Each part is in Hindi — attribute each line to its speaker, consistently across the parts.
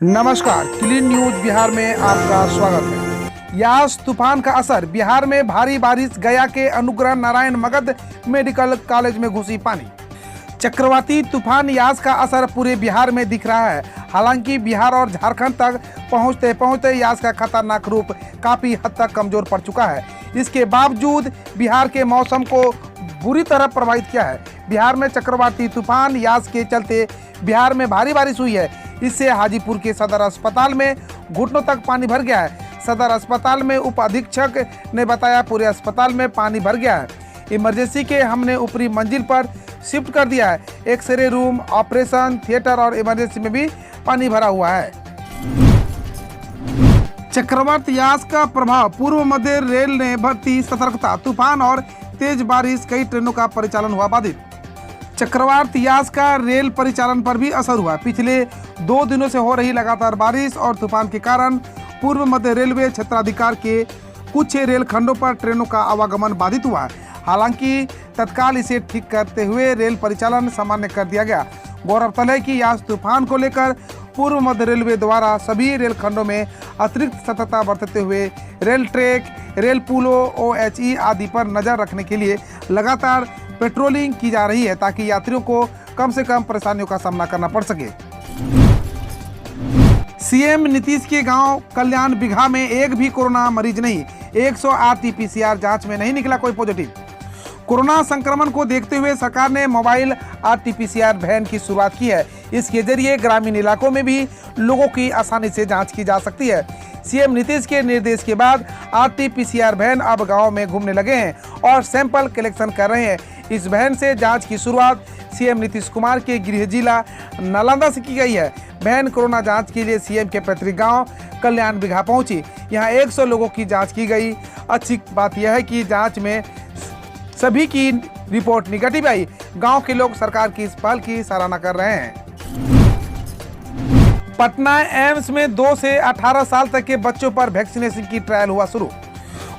Speaker 1: नमस्कार, क्लीन न्यूज बिहार में आपका स्वागत है। यास तूफान का असर बिहार में भारी बारिश, गया के अनुग्रह नारायण मगध मेडिकल कॉलेज में घुसी पानी। चक्रवाती तूफान यास का असर पूरे बिहार में दिख रहा है। हालांकि बिहार और झारखंड तक पहुंचते पहुंचते यास का खतरनाक रूप काफी हद तक कमजोर पड़ चुका है। इसके बावजूद बिहार के मौसम को बुरी तरह प्रभावित किया है। बिहार में चक्रवाती तूफान यास के चलते बिहार में भारी बारिश हुई है। इससे हाजीपुर के सदर अस्पताल में घुटनों तक पानी भर गया है। सदर अस्पताल में उप अधीक्षक ने बताया, पूरे अस्पताल में पानी भर गया है। इमरजेंसी के हमने ऊपरी मंजिल पर शिफ्ट कर दिया है। एक्सरे रूम, ऑपरेशन थिएटर और इमरजेंसी में भी पानी भरा हुआ है। चक्रवात यास का प्रभाव, पूर्व मध्य रेल ने बरती सतर्कता। तूफान और तेज बारिश, कई ट्रेनों का परिचालन हुआ बाधित। चक्रवात यास का रेल परिचालन पर भी असर हुआ। पिछले 2 दिनों से हो रही लगातार बारिश और तूफान के कारण पूर्व मध्य रेलवे क्षेत्राधिकार के कुछ रेलखंडों पर ट्रेनों का आवागमन बाधित हुआ है। हालांकि तत्काल इसे ठीक करते हुए रेल परिचालन सामान्य कर दिया गया। गौरतलब है कि यास तूफान को लेकर पूर्व मध्य रेलवे द्वारा सभी रेलखंडों में अतिरिक्त सतर्कता बरतते हुए रेल ट्रैक, रेल पुलों, OHE आदि पर नजर रखने के लिए लगातार पेट्रोलिंग की जा रही है, ताकि यात्रियों को कम से कम परेशानियों का सामना करना पड़ सके। सीएम नीतीश के गांव कल्याण बिघा में एक भी कोरोना मरीज नहीं। 108 PCR जांच में नहीं निकला कोई पॉजिटिव। कोरोना संक्रमण को देखते हुए सरकार ने मोबाइल RT-PCR वैन की शुरुआत की है। इसके जरिए ग्रामीण इलाकों में भी लोगों की आसानी से जांच की जा सकती है। सीएम नीतीश के निर्देश के बाद RT-PCR वैन अब गाँव में घूमने लगे हैं और सैंपल कलेक्शन कर रहे हैं। इस वैन से जांच की शुरुआत सीएम नीतीश कुमार के गृह जिला नालंदा से की गई है। वैन कोरोना जांच के लिए सीएम के पैतृक गांव कल्याण बिघा पहुंची। यहां 100 लोगों की जांच की गई। अच्छी बात यह है कि जांच में सभी की रिपोर्ट निगेटिव आई। गांव के लोग सरकार की इस पहल की सराहना कर रहे हैं। पटना एम्स में 2 से 18 साल तक के बच्चों पर वैक्सीनेशन की ट्रायल हुआ शुरू।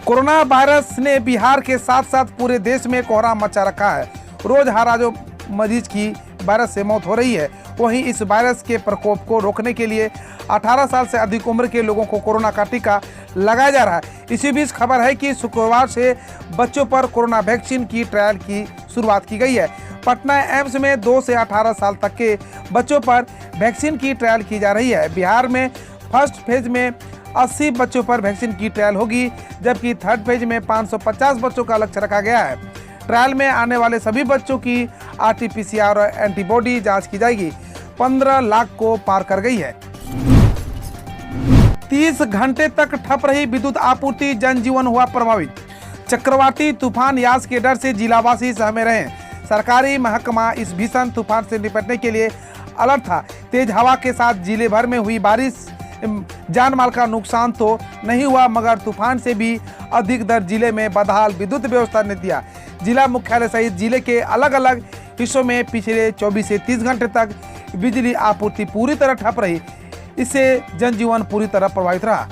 Speaker 1: कोरोना वायरस ने बिहार के साथ साथ पूरे देश में कोहराम मचा रखा है। रोज हजारों मरीज की वायरस से मौत हो रही है। वहीं इस वायरस के प्रकोप को रोकने के लिए 18 साल से अधिक उम्र के लोगों को कोरोना का टीका लगाया जा रहा है। इसी बीच खबर है कि शुक्रवार से बच्चों पर कोरोना वैक्सीन की ट्रायल की शुरुआत की गई है। पटना एम्स में 2 से 18 साल तक के बच्चों पर वैक्सीन की ट्रायल की जा रही है। बिहार में फर्स्ट फेज में 80 बच्चों पर वैक्सीन की ट्रायल होगी, जबकि थर्ड फेज में 550 बच्चों का लक्ष्य रखा गया है। ट्रायल में आने वाले सभी बच्चों की RT-PCR और एंटीबॉडी जांच की जाएगी। 15 लाख को पार कर गई है। 30 घंटे तक ठप रही विद्युत आपूर्ति, जनजीवन हुआ प्रभावित। चक्रवाती तूफान यास के डर से जिलावासी सहमे रहे। सरकारी महकमा इस भीषण तूफान से निपटने के लिए अलर्ट था। तेज हवा के साथ जिले भर में हुई बारिश, जान माल का नुकसान तो नहीं हुआ, मगर तूफान से भी अधिक दर जिले में बदहाल विद्युत व्यवस्था ने दिया। जिला मुख्यालय सहित जिले के अलग अलग हिस्सों में पिछले 24 से 30 घंटे तक बिजली आपूर्ति पूरी तरह ठप रही। इससे जनजीवन पूरी तरह प्रभावित रहा।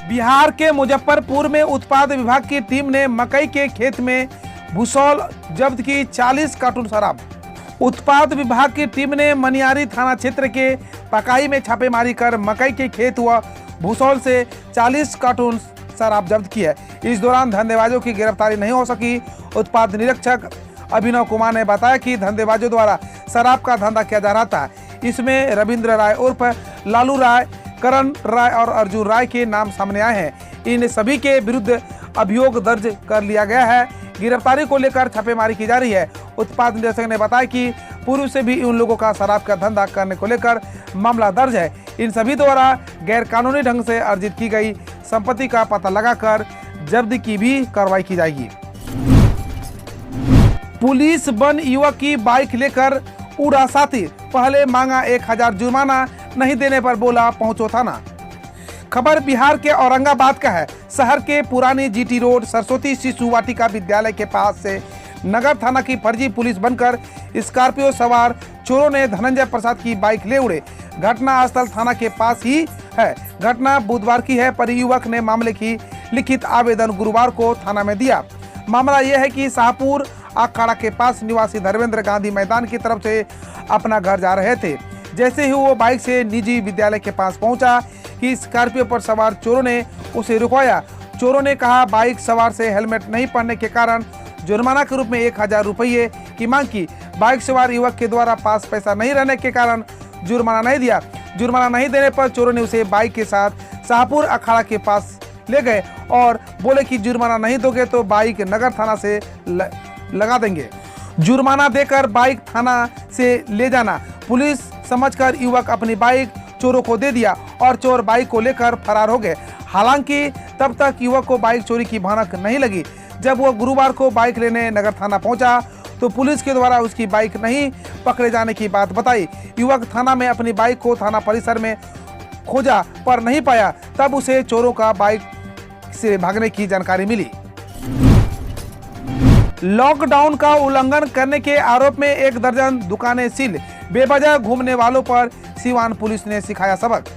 Speaker 1: बिहार के मुजफ्फरपुर में उत्पाद विभाग की टीम ने मकई के खेत में भूसौल जब्त की 40 कार्टून शराब। उत्पाद विभाग की टीम ने मनियारी थाना क्षेत्र के पकाई में छापेमारी कर मकई के खेत व भूसौल से 40 कार्टून शराब जब्त की है। इस दौरान धंधेबाजों की गिरफ्तारी नहीं हो सकी। उत्पाद निरीक्षक अभिनव कुमार ने बताया कि धंधेबाजों द्वारा शराब का धंधा किया जा रहा था। इसमें रविंद्र राय उर्फ लालू राय, करण राय और अर्जुन राय के नाम सामने आए हैं। इन सभी के विरुद्ध अभियोग दर्ज कर लिया गया है। गिरफ्तारी को लेकर छापेमारी की जा रही है। उत्पाद निदेशक ने बताया कि पूर्व से भी उन लोगों का शराब का धंधा करने को लेकर मामला दर्ज है। इन सभी द्वारा गैर कानूनी ढंग से अर्जित की गई संपत्ति का पता लगाकर जब्त की भी कार्रवाई की जाएगी। पुलिस वन युवक की बाइक लेकर उड़ा साथी, पहले मांगा 1000 जुर्माना, नहीं देने पर बोला पहुंचो थाना। खबर बिहार के औरंगाबाद का है। शहर के पुरानी GT रोड सरस्वती शिशु वाटिका विद्यालय के पास से नगर थाना की फर्जी पुलिस बनकर स्कॉर्पियो सवार चोरों ने धनंजय प्रसाद की बाइक ले उड़े। घटना स्थल थाना के पास ही है। घटना बुधवार की है, पर युवक ने मामले की लिखित आवेदन गुरुवार को थाना में दिया। मामला यह है कि शाहपुर अखाड़ा के पास निवासी धर्मेंद्र गांधी मैदान की तरफ से अपना घर जा रहे थे, जैसे ही वो बाइक से निजी विद्यालय के पास पहुंचा कि स्कॉर्पियो पर सवार चोरों ने उसे रुकवाया। चोरों ने कहा बाइक सवार से हेलमेट नहीं पहनने के कारण जुर्माना के रूप में 1000 रुपये की मांग की। बाइक सवार युवक के द्वारा पास पैसा नहीं रहने के कारण जुर्माना नहीं दिया। जुर्माना नहीं देने पर चोरों ने उसे बाइक के साथ शाहपुर अखाड़ा के पास ले गए और बोले कि जुर्माना नहीं दोगे तो बाइक नगर थाना से लगा देंगे। जुर्माना देकर बाइक थाना से ले जाना। पुलिस समझकर युवक अपनी बाइक चोरों को दे दिया और चोर बाइक को लेकर फरार हो गए। हालांकि तब तक युवक को बाइक चोरी की भनक नहीं लगी। जब वह गुरुवार को बाइक लेने नगर थाना पहुंचा तो पुलिस के द्वारा उसकी बाइक नहीं पकड़े जाने की बात बताई। युवक थाना में अपनी बाइक को थाना परिसर में खोजा पर नहीं पाया। तब उसे चोरों का बाइक से भागने की जानकारी मिली। लॉकडाउन का उल्लंघन करने के आरोप में 1 दर्जन दुकानें सील। बेवजह घूमने वालों पर सिवान पुलिस ने सिखाया सबक।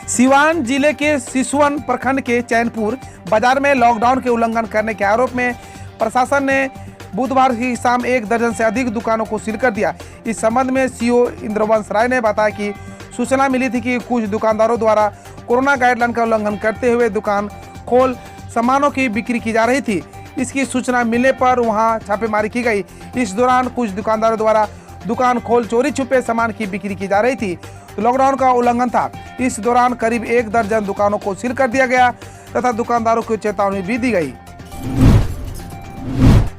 Speaker 1: सिवान जिले के सिसवन प्रखंड के चैनपुर बाजार में लॉकडाउन के उल्लंघन करने के आरोप में प्रशासन ने बुधवार की शाम 1 दर्जन से अधिक दुकानों को सील कर दिया। इस संबंध में सीओ इंद्रवंश राय ने बताया कि सूचना मिली थी कि कुछ दुकानदारों द्वारा कोरोना गाइडलाइन का उल्लंघन करते हुए दुकान खोल सामानों की बिक्री की जा रही थी। इसकी सूचना मिलने पर वहां छापेमारी की गई। इस दौरान कुछ दुकानदारों द्वारा दुकान खोल चोरी छुपे सामान की बिक्री की जा रही थी। तो लॉकडाउन का उल्लंघन था। इस दौरान करीब 1 दर्जन दुकानों को सील कर दिया गया तथा दुकानदारों को चेतावनी भी दी गई।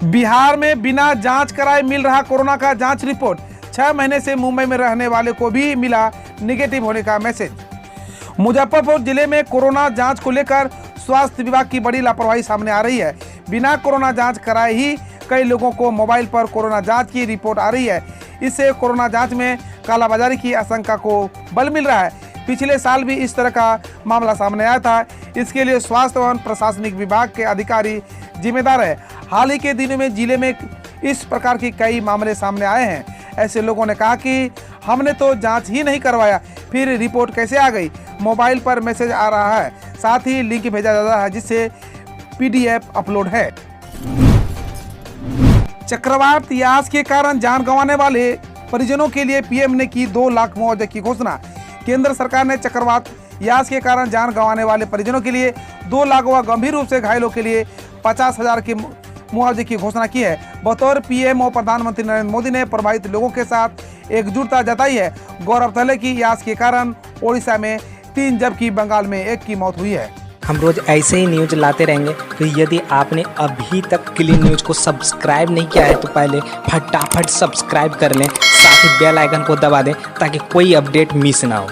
Speaker 1: बिहार में बिना जांच कराए मिल रहा कोरोना का जांच रिपोर्ट। 6 महीने से मुंबई में रहने वाले को भी मिला निगेटिव होने का मैसेज। मुजफ्फरपुर जिले में कोरोना जांच को लेकर स्वास्थ्य विभाग की बड़ी लापरवाही सामने आ रही है। बिना कोरोना जांच कराए ही कई लोगों को मोबाइल पर कोरोना जांच की रिपोर्ट आ रही है। इससे कोरोना जांच में कालाबाजारी की आशंका को बल मिल रहा है। पिछले साल भी इस तरह का मामला सामने आया था। इसके लिए स्वास्थ्य एवं प्रशासनिक विभाग के अधिकारी जिम्मेदार है। हाल ही के दिनों में जिले में इस प्रकार के कई मामले सामने आए हैं। ऐसे लोगों ने कहा कि हमने तो जांच ही नहीं करवाया, फिर रिपोर्ट कैसे आ गई। मोबाइल पर मैसेज आ रहा है, साथ ही लिंक भेजा जा रहा है जिससे PDF अपलोड है। चक्रवात यास के कारण जान गंवाने वाले परिजनों के लिए PM ने की 2 लाख मुआवजे की घोषणा। केंद्र सरकार ने चक्रवात यास के कारण जान गंवाने वाले परिजनों के लिए 2 लाख व गंभीर रूप से घायलों के लिए 50,000 के मुआवजे की घोषणा की है। बतौर PM और प्रधानमंत्री नरेंद्र मोदी ने प्रभावित लोगों के साथ एकजुटता जताई है। गौरतलब है कि यास के कारण ओडिशा में 3 जबकि बंगाल में 1 की मौत हुई है।
Speaker 2: हम रोज ऐसे ही न्यूज लाते रहेंगे। तो यदि आपने अभी तक क्लीन न्यूज को सब्सक्राइब नहीं किया है तो पहले फटाफट सब्सक्राइब कर लें, साथ ही बेल आइकन को दबा दें ताकि कोई अपडेट मिस ना हो।